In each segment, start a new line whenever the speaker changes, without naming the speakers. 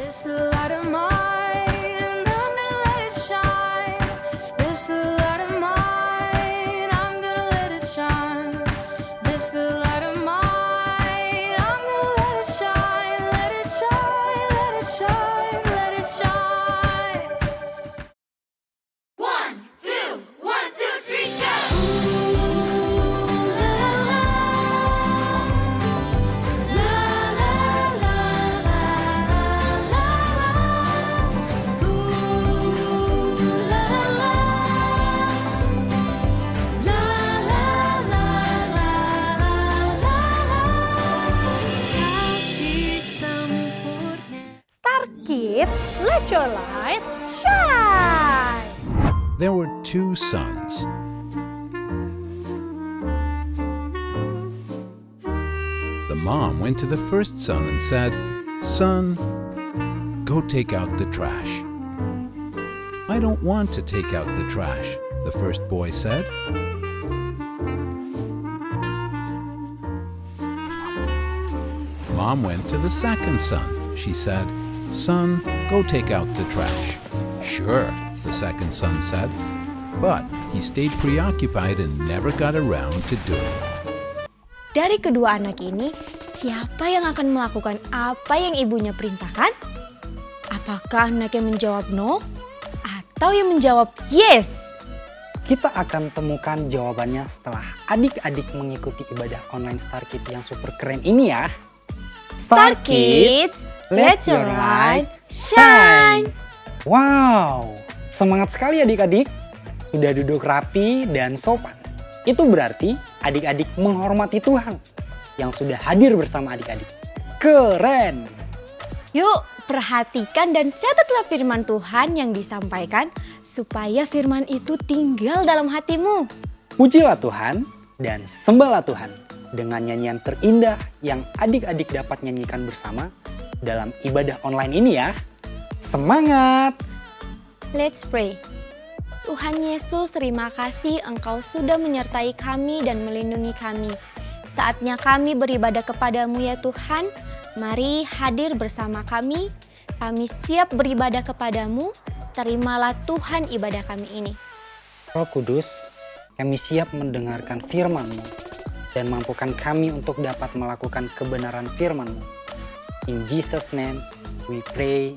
It's the light of mine, I'm gonna let it shine. It's the light of mine, I'm gonna let it shine. It's the light of mine, I'm gonna let it shine. Let it shine, let it shine, let it shine. 1, 2, 1, 2, 3, go!
Star Kids, let your light shine!
There were 2 sons. The mom went to the first son and said, "Son, go take out the trash." "I don't want to take out the trash," the first boy said. Mom went to the second son. She said, "Son, go take out the trash." "Sure," the second son said, but he stayed preoccupied and never got around to doing it.
Dari kedua anak ini, siapa yang akan melakukan apa yang ibunya perintahkan? Apakah anak yang menjawab no atau yang menjawab yes?
Kita akan temukan jawabannya setelah adik-adik mengikuti ibadah online Star Kids yang super keren ini ya.
Star Kids, let your light shine!
Wow, semangat sekali adik-adik. Sudah duduk rapi dan sopan. Itu berarti adik-adik menghormati Tuhan yang sudah hadir bersama adik-adik. Keren!
Yuk, perhatikan dan catatlah firman Tuhan yang disampaikan supaya firman itu tinggal dalam hatimu.
Pujilah Tuhan dan sembahlah Tuhan dengan nyanyian terindah yang adik-adik dapat nyanyikan bersama dalam ibadah online ini ya. Semangat!
Let's pray. Tuhan Yesus, terima kasih Engkau sudah menyertai kami dan melindungi kami. Saatnya kami beribadah kepadamu ya Tuhan. Mari hadir bersama kami. Kami siap beribadah kepadamu. Terimalah Tuhan ibadah kami ini.
Roh Kudus, kami siap mendengarkan firman-Mu dan mampukan kami untuk dapat melakukan kebenaran firman-Mu. In Jesus' name we pray.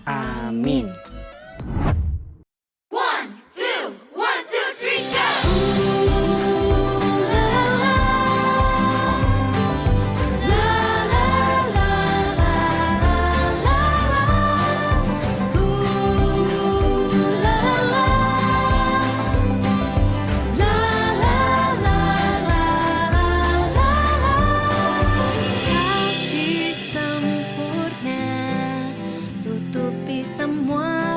Amin.
1, 2, 1, 2, 3, go! Kasih sempurna tutupi semua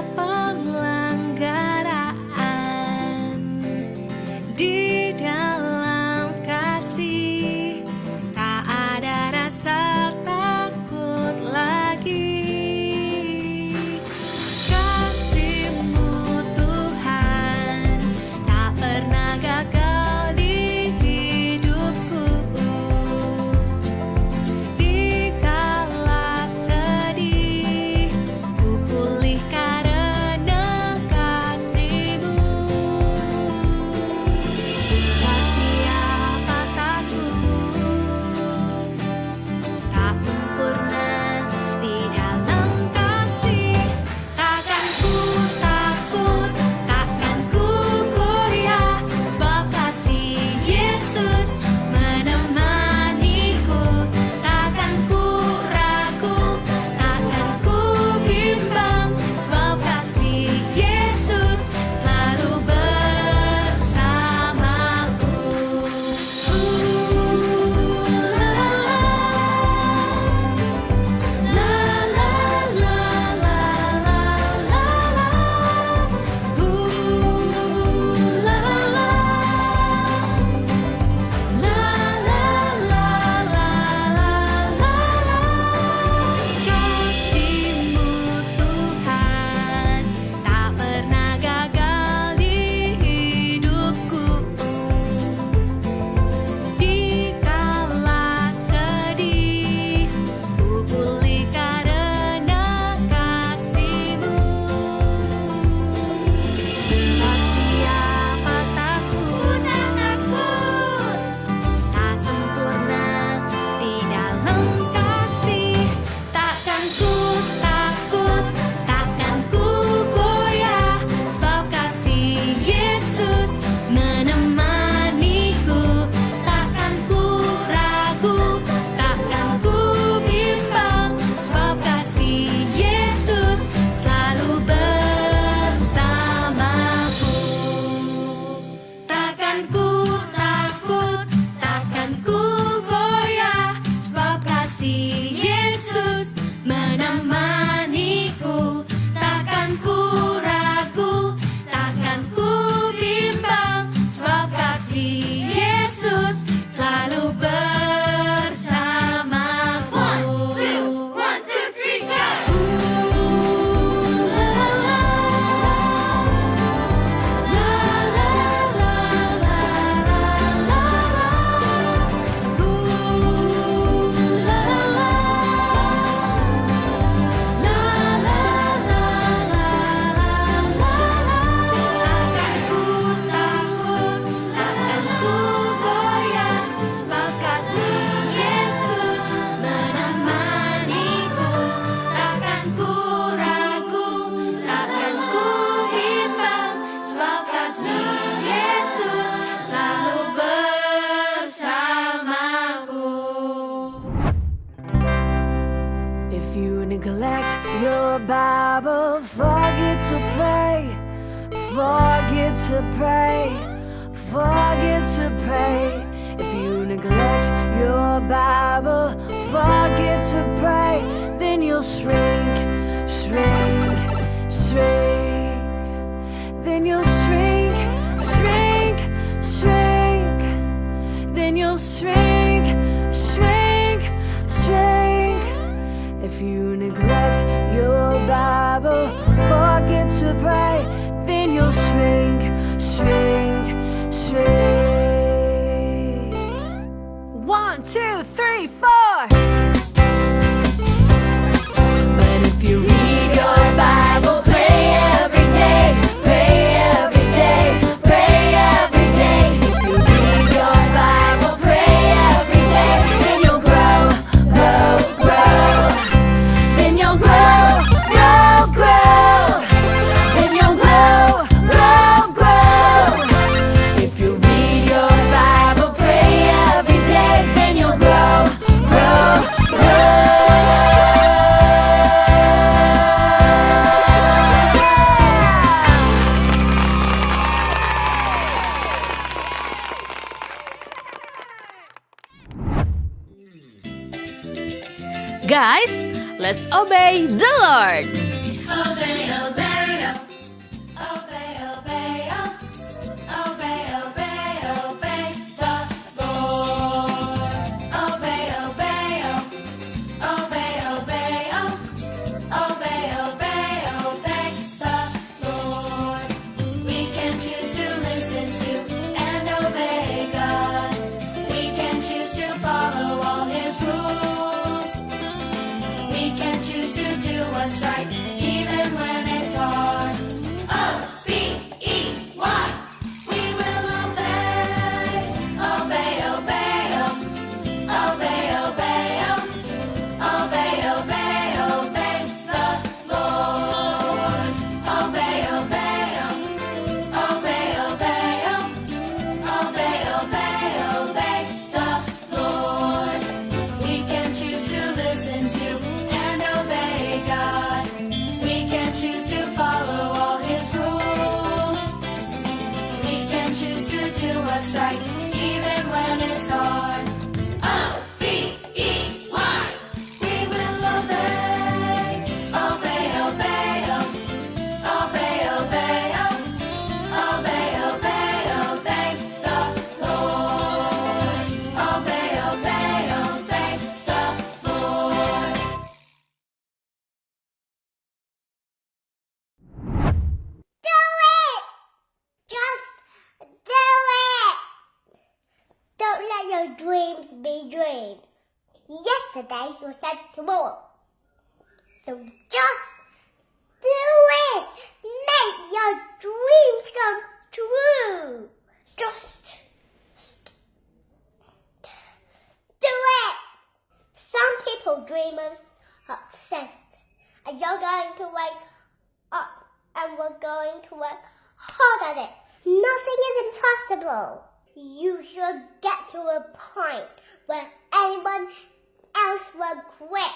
your Bible, forget to pray, forget to pray, forget to pray. If you neglect your Bible, forget to pray, then you'll shrink, shrink, shrink. Then you'll shrink, shrink, shrink. Then you'll shrink, shrink, shrink. If you neglect your Bible, forget to pray, then you'll shrink, shrink, shrink. 1, 2, 3, 4. But if you read your Bible, pray every day, pray every day, pray every day. If you read your Bible, pray every day, then you'll grow, grow, grow. Then you'll grow, grow, grow. Then you'll grow, grow, grow. If you read your Bible, pray every day, then you'll grow, grow, grow.
Guys, let's obey the Lord.
Obey, obey, obey, obey, obey, obey, obey the Lord. Obey, obey, obey, obey, obey, obey, obey the Lord. We can choose to listen to and obey God. We can choose to follow all His rules. We can choose to do what's right, even when it's hard. O-B-E-Y. We will obey, obey, obey, obey, obey, obey, obey, obey the Lord. Obey, obey, obey, obey, obey, obey, obey the Lord. We can choose to listen to and obey God. We can choose to follow all His rules. We can choose to do what's right, even when it's hard. O-B-E-Y. We will obey, obey, obey, obey, obey, obey, obey, obey the Lord. Obey, obey, obey the Lord.
Just do it! Don't let your dreams be dreams. Yesterday you said tomorrow. So just do it! Make your dreams come true. Just do it! Some people dream of success. And you're going to wake up and we're going to work hard at it. Nothing is impossible. You should get to a point where anyone else will quit.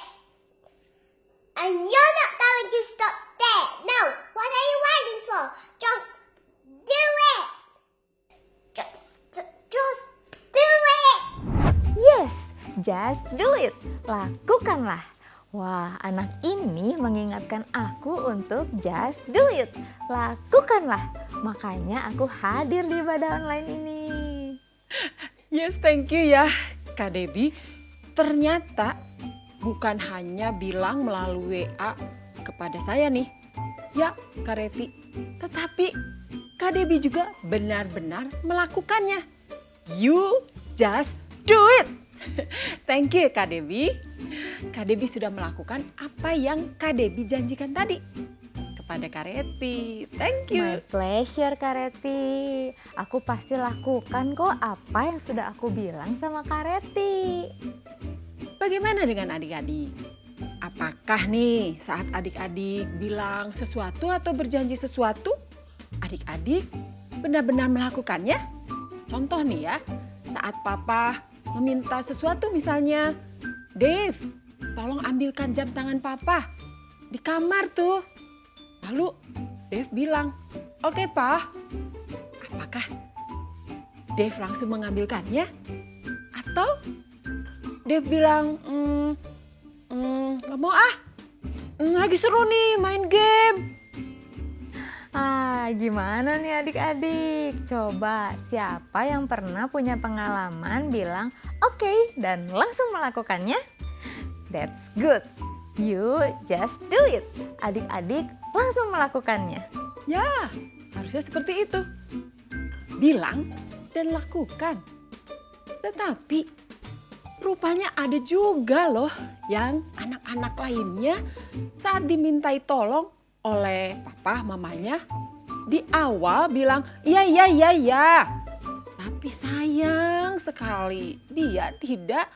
And you're not going to stop there. No, what are you waiting for? Just do it. Just do it.
Yes, just do it. Lakukanlah. Wah, anak ini mengingatkan aku untuk just do it. Lakukanlah. Makanya aku hadir di ibadah online ini.
Yes, thank you ya Kak Debbie. Ternyata bukan hanya bilang melalui WA kepada saya nih, ya Kak Reti, tetapi Kak Debbie juga benar-benar melakukannya. You just do it. Thank you Kak Debbie. Kak Debbie sudah melakukan apa yang Kak Debbie janjikan tadi kepada Kak Reti. Thank you.
My pleasure Kak Reti. Aku pasti lakukan kok apa yang sudah aku bilang sama Kak Reti.
Bagaimana dengan adik-adik? Apakah nih saat adik-adik bilang sesuatu atau berjanji sesuatu, adik-adik benar-benar melakukannya? Contoh nih ya, saat papa meminta sesuatu misalnya, Dave, tolong ambilkan jam tangan papa. di kamar tuh. Lalu Dave bilang, "Oke, Pak." Apakah Dave langsung mengambilkannya? Atau Dave bilang, "Nggak mau ah, lagi seru nih main game."
Gimana nih adik-adik? Coba siapa yang pernah punya pengalaman bilang oke dan langsung melakukannya? That's good. You just do it. Adik-adik langsung melakukannya.
Ya, harusnya seperti itu. Bilang dan lakukan. Tetapi rupanya ada juga loh yang anak-anak lainnya saat dimintai tolong oleh papa mamanya di awal bilang iya. Tapi sayang sekali dia tidak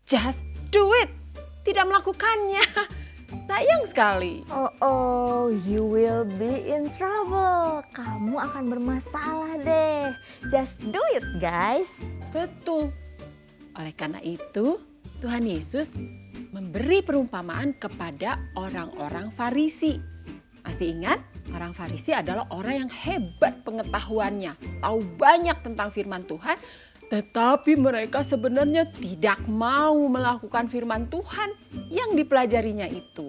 just do it. Tidak melakukannya. Sayang sekali.
Oh, you will be in trouble. Kamu akan bermasalah deh. Just do it, guys.
Betul. Oleh karena itu, Tuhan Yesus memberi perumpamaan kepada orang-orang Farisi. Masih ingat? Orang Farisi adalah orang yang hebat pengetahuannya, tahu banyak tentang firman Tuhan, tetapi mereka sebenarnya tidak mau melakukan firman Tuhan yang dipelajarinya itu.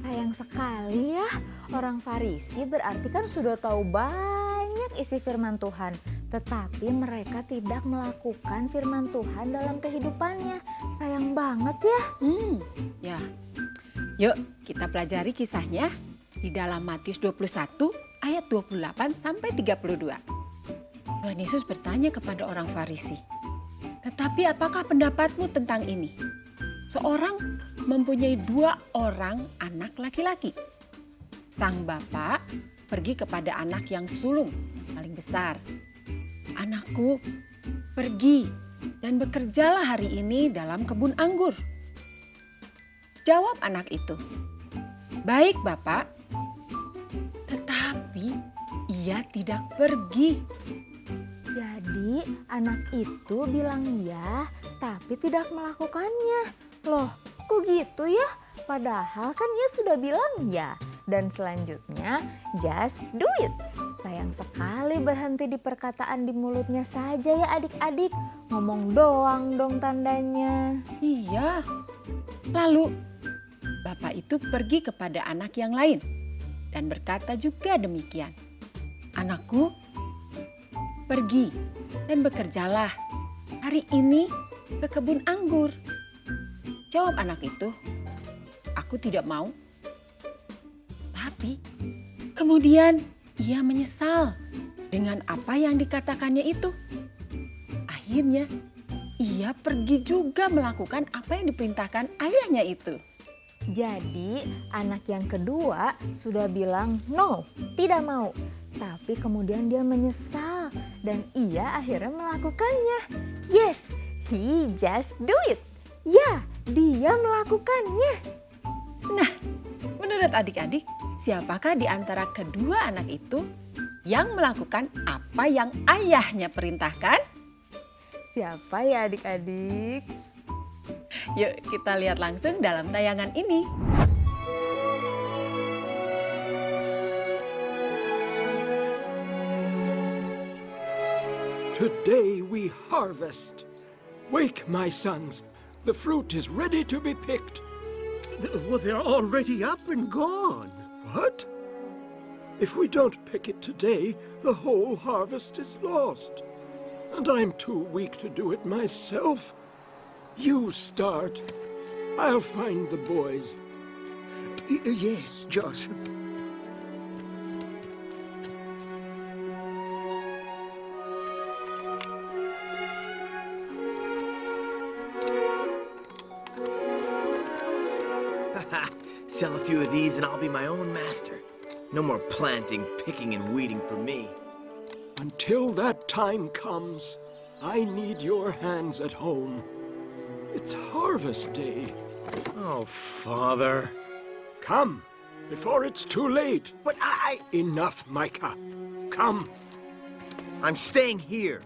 Sayang sekali ya, orang Farisi berarti kan sudah tahu banyak isi firman Tuhan, tetapi mereka tidak melakukan firman Tuhan dalam kehidupannya. Sayang banget ya.
Ya. Yuk kita pelajari kisahnya di dalam Matius 21 ayat 28 sampai 32. Tuhan Yesus bertanya kepada orang Farisi, "Tetapi apakah pendapatmu tentang ini? Seorang mempunyai 2 orang anak laki-laki. Sang bapak pergi kepada anak yang sulung, yang paling besar. 'Anakku, pergi dan bekerjalah hari ini dalam kebun anggur.' Jawab anak itu, 'Baik, Bapak.' Tetapi ia tidak pergi."
Jadi anak itu bilang ya, tapi tidak melakukannya. Loh, kok gitu ya? Padahal kan dia sudah bilang ya. Dan selanjutnya, just do it. Sayang sekali berhenti di perkataan di mulutnya saja ya adik-adik. Ngomong doang dong tandanya.
Iya. Lalu bapak itu pergi kepada anak yang lain dan berkata juga demikian. "Anakku, pergi dan bekerjalah hari ini ke kebun anggur." Jawab anak itu, "Aku tidak mau." Tapi kemudian ia menyesal dengan apa yang dikatakannya itu. Akhirnya ia pergi juga melakukan apa yang diperintahkan ayahnya itu.
Jadi anak yang kedua sudah bilang no, tidak mau. Tapi kemudian dia menyesal dan ia akhirnya melakukannya. Yes, he just do it. Ya, dia melakukannya.
Nah, menurut adik-adik, siapakah di antara kedua anak itu yang melakukan apa yang ayahnya perintahkan?
Siapa ya adik-adik?
Yuk kita lihat langsung dalam tayangan ini.
Today we harvest. Wake, my sons. The fruit is ready to be picked.
Well, they're already up and gone.
What? If we don't pick it today, the whole harvest is lost. And I'm too weak to do it myself. You start. I'll find the boys.
Yes, Josh.
Sell a few of these and I'll be my own master. No more planting, picking, and weeding for me.
Until that time comes, I need your hands at home. It's harvest day.
Oh, Father.
Come, before it's too late.
But I...
Enough, Micah. Come.
I'm staying here.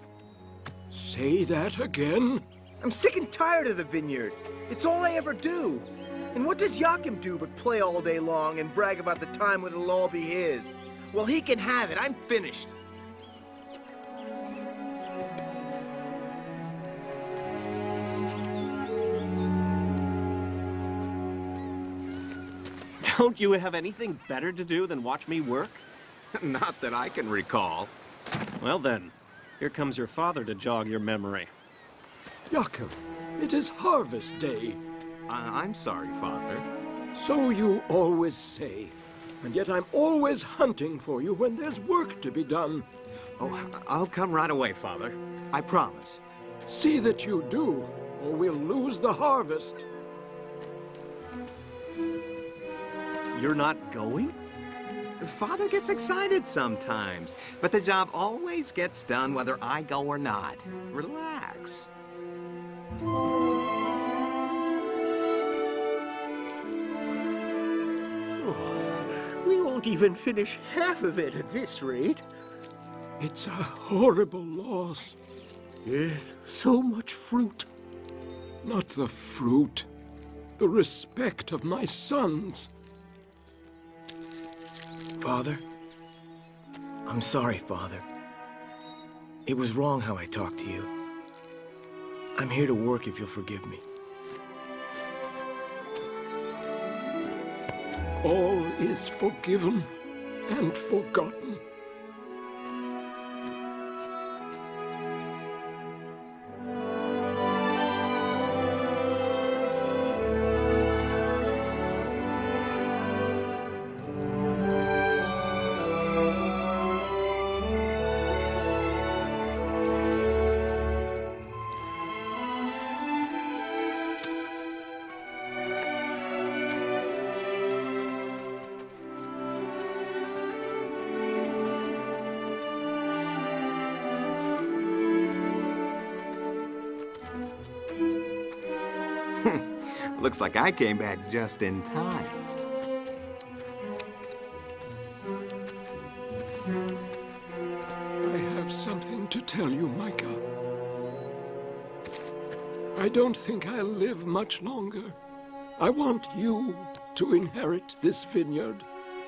Say that again?
I'm sick and tired of the vineyard. It's all I ever do. And what does Joachim do but play all day long and brag about the time when it'll all be his? Well, he can have it. I'm finished.
Don't you have anything better to do than watch me work?
Not that I can recall.
Well then, here comes your father to jog your memory.
Joachim, it is harvest day.
I'm sorry, Father.
So you always say. And yet I'm always hunting for you when there's work to be done.
Oh, I'll come right away, Father. I promise.
See that you do, or we'll lose the harvest.
You're not going?
Father gets excited sometimes, but the job always gets done whether I go or not. Relax. We won't even finish half of it at this rate.
It's a horrible loss.
Yes, so much fruit.
Not the fruit, the respect of my sons.
Father? I'm sorry, Father. It was wrong how I talked to you. I'm here to work if you'll forgive me.
All is forgiven and forgotten.
Looks like I came back just in time.
I have something to tell you, Micah. I don't think I'll live much longer. I want you to inherit this vineyard.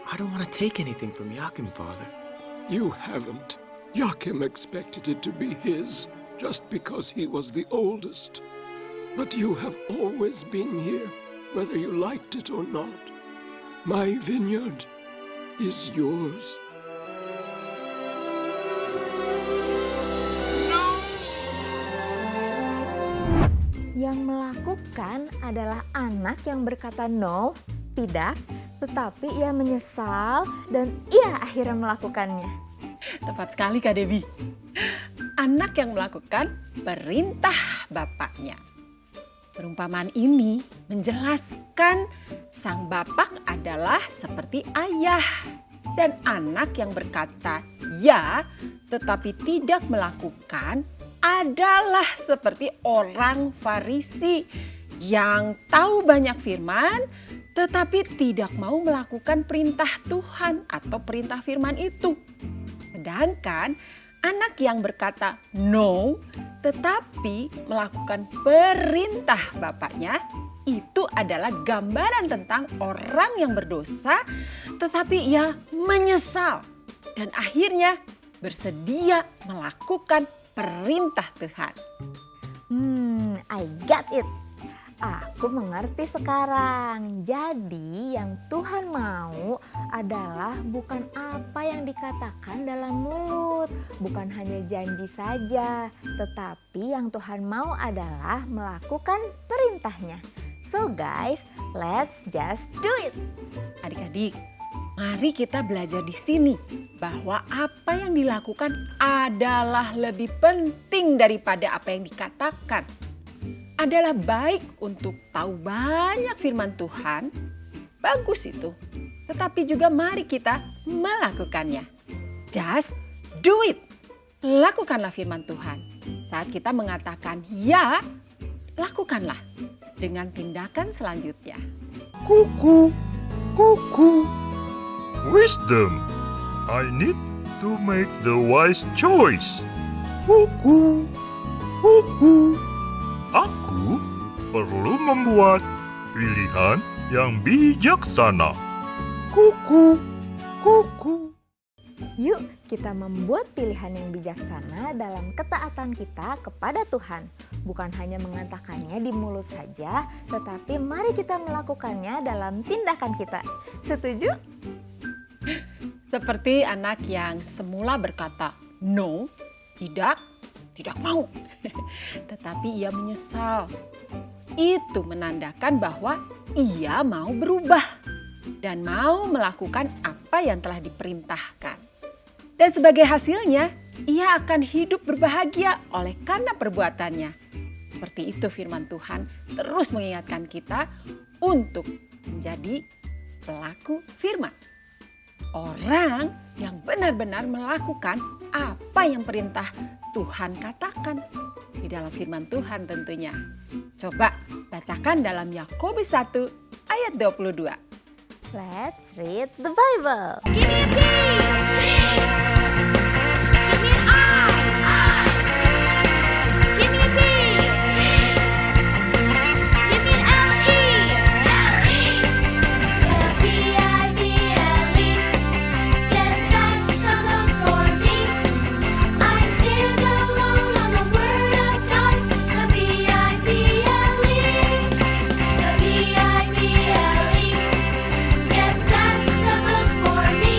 I don't want to take anything from Joachim, Father.
You haven't. Joachim expected it to be his just because he was the oldest. But you have always been here, whether you liked it or not. My vineyard is yours.
Yang melakukan adalah anak yang berkata no, tidak, tetapi ia menyesal dan ia akhirnya melakukannya.
Tepat sekali Kak Debbie. Anak yang melakukan perintah bapaknya. Perumpamaan ini menjelaskan sang bapak adalah seperti ayah. Dan anak yang berkata ya tetapi tidak melakukan adalah seperti orang Farisi yang tahu banyak firman tetapi tidak mau melakukan perintah Tuhan atau perintah firman itu. Sedangkan anak yang berkata no tetapi melakukan perintah bapaknya itu adalah gambaran tentang orang yang berdosa tetapi ia menyesal dan akhirnya bersedia melakukan perintah Tuhan.
I got it. Aku mengerti sekarang. Jadi yang Tuhan mau adalah bukan apa yang dikatakan dalam mulut, bukan hanya janji saja, tetapi yang Tuhan mau adalah melakukan perintahnya. So guys, let's just do it.
Adik-adik, mari kita belajar di sini bahwa apa yang dilakukan adalah lebih penting daripada apa yang dikatakan. Adalah baik untuk tahu banyak firman Tuhan, bagus itu. Tetapi juga mari kita melakukannya. Just do it. Lakukanlah firman Tuhan. Saat kita mengatakan ya, lakukanlah dengan tindakan selanjutnya.
Kuku, kuku. Wisdom. I need to make the wise choice. Kuku, kuku. Aku perlu membuat pilihan yang bijaksana. Kuku, kuku.
Yuk kita membuat pilihan yang bijaksana dalam ketaatan kita kepada Tuhan. Bukan hanya mengatakannya di mulut saja, tetapi mari kita melakukannya dalam tindakan kita. Setuju?
Seperti anak yang semula berkata, no, tidak mau. Tetapi ia menyesal. Itu menandakan bahwa ia mau berubah dan mau melakukan apa yang telah diperintahkan. Dan sebagai hasilnya, ia akan hidup berbahagia oleh karena perbuatannya. Seperti itu firman Tuhan terus mengingatkan kita untuk menjadi pelaku firman. Orang yang benar-benar melakukan apa yang perintah Tuhan katakan di dalam firman Tuhan tentunya. Coba bacakan dalam Yakobus 1 ayat 22.
Let's read the Bible.
Give me a D. Give me an I. Give me a B. Give me an L-E. L-E-B-I-B-L-E. Yes, that's the book for me. I stand alone on the word of God. The B-I-B-L-E. The B-I-B-L-E. Yes, that's the book for me.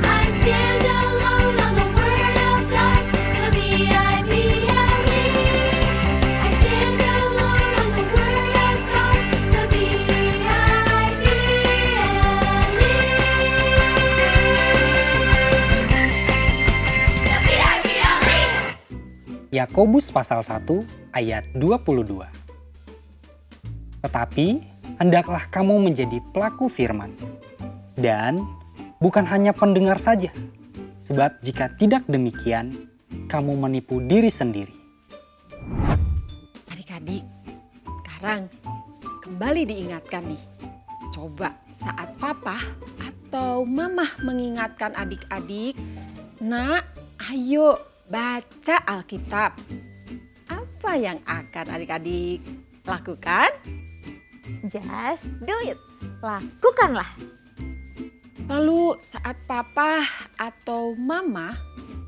I stand alone on the word of God. The B-I-B-L-E. I stand alone on the word of God. The B-I-B-L-E.
Yakobus pasal 1 ayat 22. Tetapi hendaklah kamu menjadi pelaku firman dan bukan hanya pendengar saja. Sebab jika tidak demikian, kamu menipu diri sendiri.
Adik-adik, sekarang kembali diingatkan nih. Coba saat papa atau mamah mengingatkan adik-adik, nak, ayo baca Alkitab. Apa yang akan adik-adik lakukan?
Just do it. Lakukanlah.
Lalu saat papa atau mama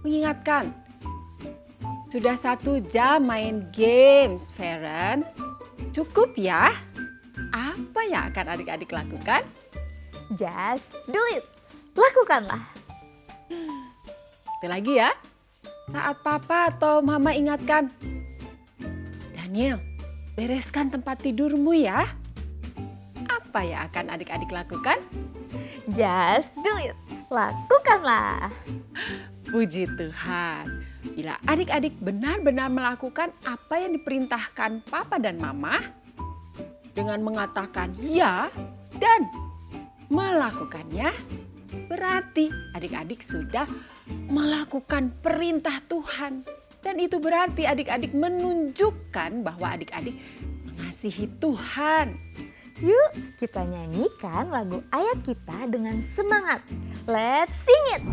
mengingatkan, sudah 1 jam main games, Feren. Cukup ya? Apa yang akan adik-adik lakukan?
Just do it. Lakukanlah.
Itu lagi ya. Saat papa atau mama ingatkan, Daniel, bereskan tempat tidurmu ya. Apa yang akan adik-adik lakukan?
Just do it. Lakukanlah.
Puji Tuhan. Bila adik-adik benar-benar melakukan apa yang diperintahkan papa dan mama, dengan mengatakan ya dan melakukannya, berarti adik-adik sudah melakukan perintah Tuhan. Dan itu berarti adik-adik menunjukkan bahwa adik-adik mengasihi Tuhan.
Yuk kita nyanyikan lagu ayat kita dengan semangat. Let's sing it.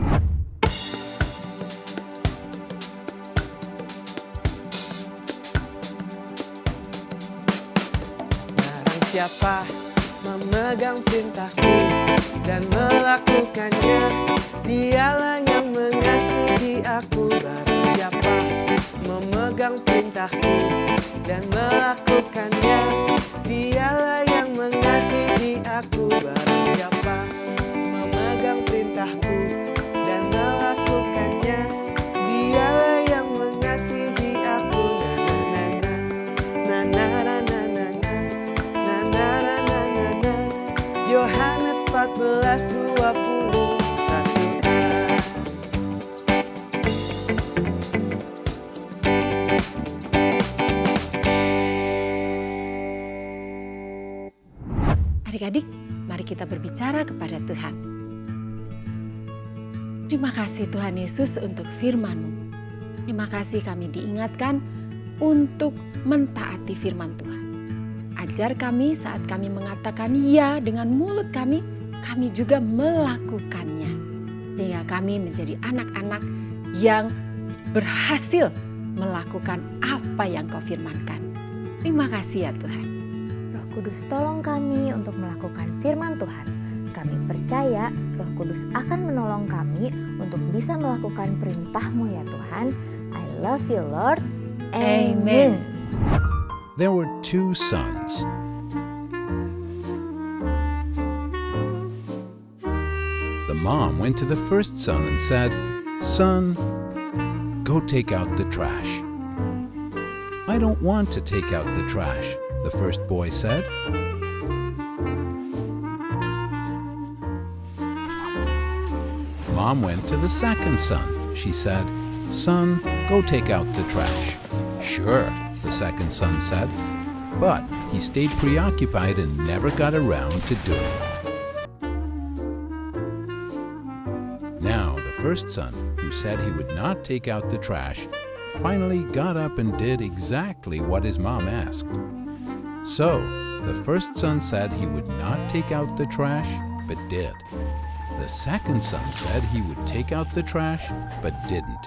Barang siapa memegang perintahku dan melakukannya, dialah yang mengasihi aku. Barang siapa memegang perintahku dan melakukannya, dialah yang mengasihi aku. Barang siapa memegang perintahku dan melakukannya, dialah yang mengasihi aku. Na na na na na na na na na na na na. Yohanes 14:21.
Adik-adik, mari kita berbicara kepada Tuhan. Terima kasih Tuhan Yesus untuk firman-Mu. Terima kasih kami diingatkan untuk mentaati firman Tuhan. Ajar kami saat kami mengatakan ya dengan mulut kami juga melakukannya. Sehingga kami menjadi anak-anak yang berhasil melakukan apa yang Kau firmankan. Terima kasih ya Tuhan.
Kudus tolong kami untuk melakukan firman Tuhan. Kami percaya Roh Kudus akan menolong kami untuk bisa melakukan perintah-Mu ya Tuhan. I love you Lord. Amen.
There were 2 sons. The mom went to the first son and said, "Son, go take out the trash." "I don't want to take out the trash," the first boy said. Mom went to the second son. She said, "Son, go take out the trash." "Sure," the second son said, but he stayed preoccupied and never got around to doing it. Now the first son, who said he would not take out the trash, finally got up and did exactly what his mom asked. So, the first son said he would not take out the trash, but did. The second son said he would take out the trash, but didn't.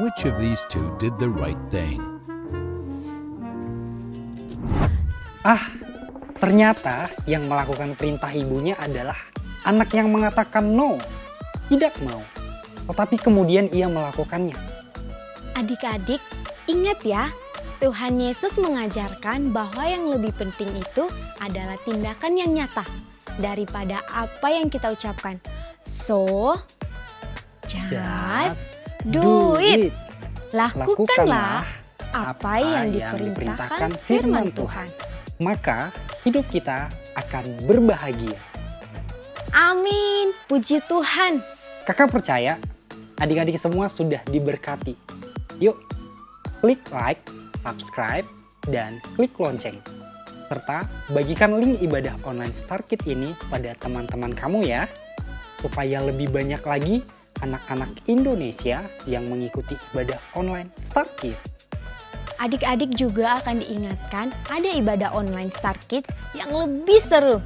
Which of these 2 did the right thing?
Ternyata yang melakukan perintah ibunya adalah anak yang mengatakan no, tidak mau. Tetapi kemudian ia melakukannya.
Adik-adik, ingat ya, Tuhan Yesus mengajarkan bahwa yang lebih penting itu adalah tindakan yang nyata daripada apa yang kita ucapkan. So, just do it. Lakukanlah apa yang diperintahkan firman Tuhan.
Maka hidup kita akan berbahagia.
Amin, puji Tuhan.
Kakak percaya adik-adik semua sudah diberkati. Yuk, klik like, subscribe, dan klik lonceng. Serta bagikan link ibadah online Start Kids ini pada teman-teman kamu ya. Supaya lebih banyak lagi anak-anak Indonesia yang mengikuti ibadah online Start Kids.
Adik-adik juga akan diingatkan ada ibadah online Start Kids yang lebih seru.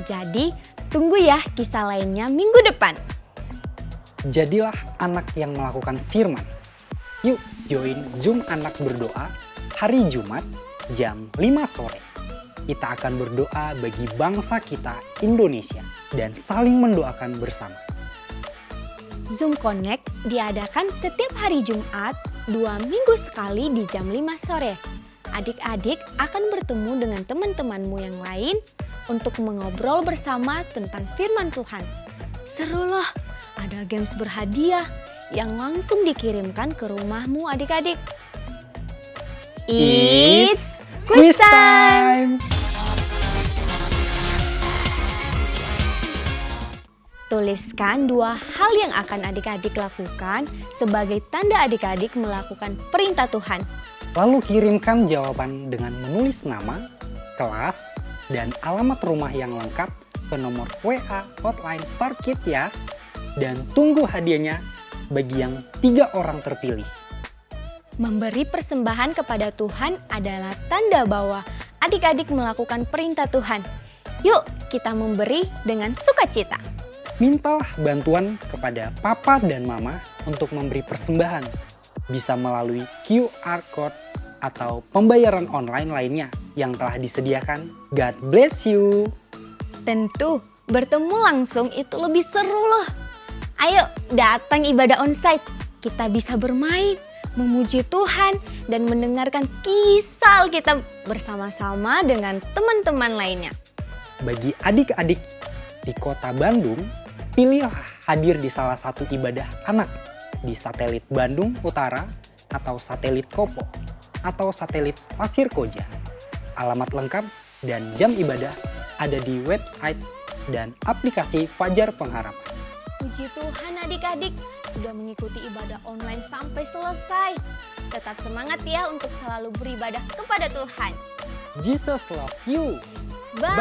Jadi, tunggu ya kisah lainnya minggu depan.
Jadilah anak yang melakukan firman. Yuk join Zoom anak berdoa hari Jumat jam 5 sore. Kita akan berdoa bagi bangsa kita Indonesia dan saling mendoakan bersama.
Zoom Connect diadakan setiap hari Jumat 2 minggu sekali di jam 5 sore. Adik-adik akan bertemu dengan teman-temanmu yang lain untuk mengobrol bersama tentang firman Tuhan. Seru loh, ada games berhadiah yang langsung dikirimkan ke rumahmu adik-adik. It's quiz time! Tuliskan 2 hal yang akan adik-adik lakukan sebagai tanda adik-adik melakukan perintah Tuhan.
Lalu kirimkan jawaban dengan menulis nama, kelas, dan alamat rumah yang lengkap ke nomor WA hotline Start Kids ya. Dan tunggu hadiahnya bagi yang 3 orang terpilih.
Memberi persembahan kepada Tuhan adalah tanda bahwa adik-adik melakukan perintah Tuhan. Yuk kita memberi dengan sukacita.
Mintalah bantuan kepada papa dan mama untuk memberi persembahan. Bisa melalui QR Code atau pembayaran online lainnya yang telah disediakan. God bless you.
Tentu, bertemu langsung itu lebih seru loh. Ayo datang ibadah onsite. Kita bisa bermain, memuji Tuhan, dan mendengarkan kisah kita bersama-sama dengan teman-teman lainnya.
Bagi adik-adik di kota Bandung, pilihlah hadir di salah satu ibadah anak di satelit Bandung Utara atau satelit Kopo atau satelit Pasir Koja. Alamat lengkap dan jam ibadah ada di website dan aplikasi Fajar Pengharapan.
Puji Tuhan adik-adik sudah mengikuti ibadah online sampai selesai. Tetap semangat ya untuk selalu beribadah kepada Tuhan.
Jesus love you.
Bye.